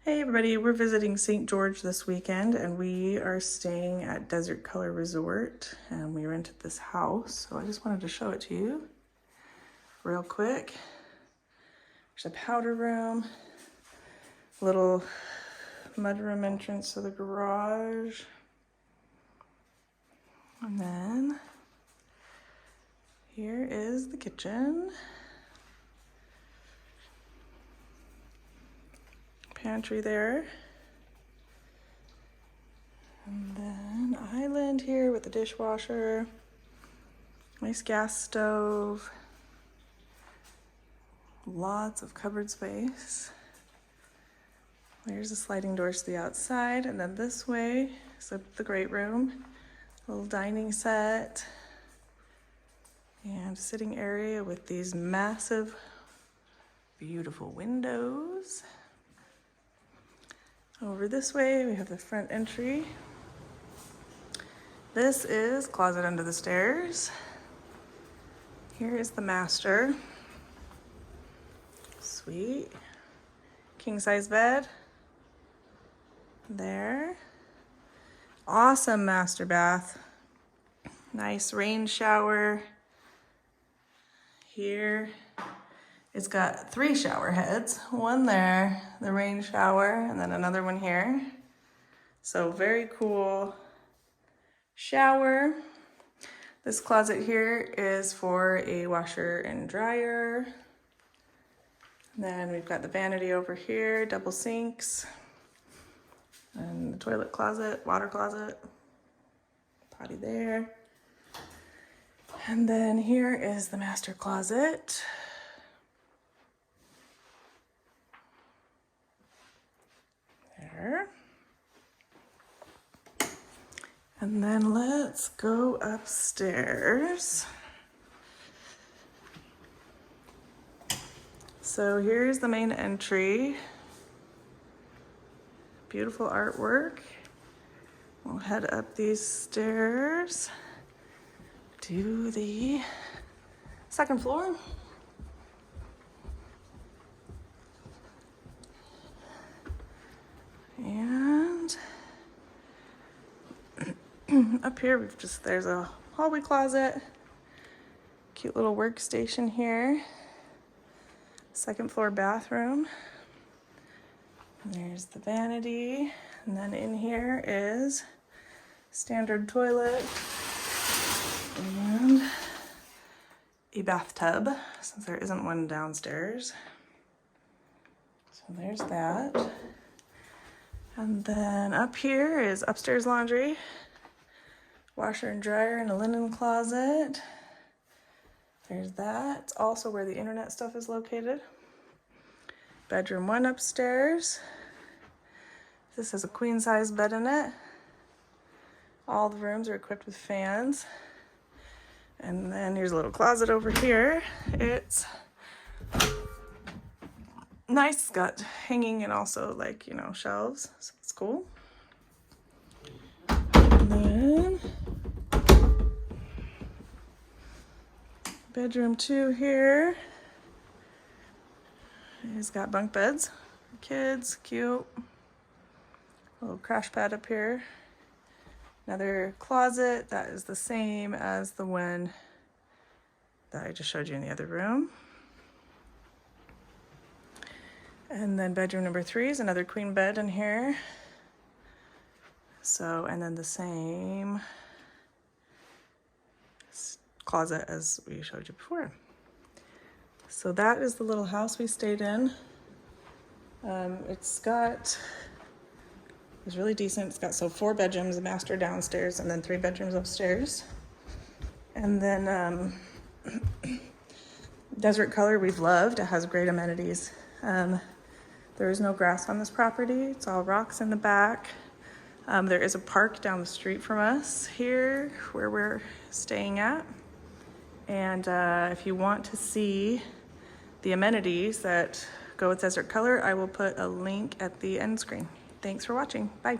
Hey everybody, we're visiting St. George this weekend and we are staying at Desert Color Resort and we rented this house. So I just wanted to show it to you real quick. There's a powder room, little mudroom entrance to the garage. And then here is the kitchen. Pantry there. And then island here with the dishwasher. Nice gas stove. Lots of cupboard space. There's the sliding doors to the outside. And then this way is the great room. Little dining set. And a sitting area with these massive, beautiful windows. Over this way, we have the front entry. This is closet under the stairs. Here is the master. Sweet. King size bed. There. Awesome master bath. Nice rain shower. Here. It's got 3 shower heads, one there, the rain shower, and then another one here. So very cool shower. This closet here is for a washer and dryer. And then we've got the vanity over here, double sinks, and the toilet closet, water closet, potty there. And then here is the master closet. And then let's go upstairs. So here's the main entry. Beautiful artwork. We'll head up these stairs to the second floor. And up here, there's a hallway closet, cute little workstation here, second floor bathroom. And there's the vanity. And then in here is standard toilet and a bathtub, since there isn't one downstairs. So there's that. And then up here is upstairs laundry, washer and dryer, and a linen closet. There's that. It's also where the internet stuff is located. Bedroom 1 upstairs. This has a queen size bed in it. All the rooms are equipped with fans. And then here's a little closet over here. It's nice, it's got hanging and also shelves, so it's cool. And then bedroom 2 here. It's got bunk beds for kids, cute. A little crash pad up here. Another closet that is the same as the one that I just showed you in the other room. And then bedroom number 3 is another queen bed in here. So, and then the same closet as we showed you before. So that is the little house we stayed in. It's really decent. It's got 4 bedrooms, a master downstairs, and then 3 bedrooms upstairs. And then Desert Color we've loved. It has great amenities. There is no grass on this property. It's all rocks in the back. There is a park down the street from us here where we're staying at. And if you want to see the amenities that go with Desert Color, I will put a link at the end screen. Thanks for watching. Bye.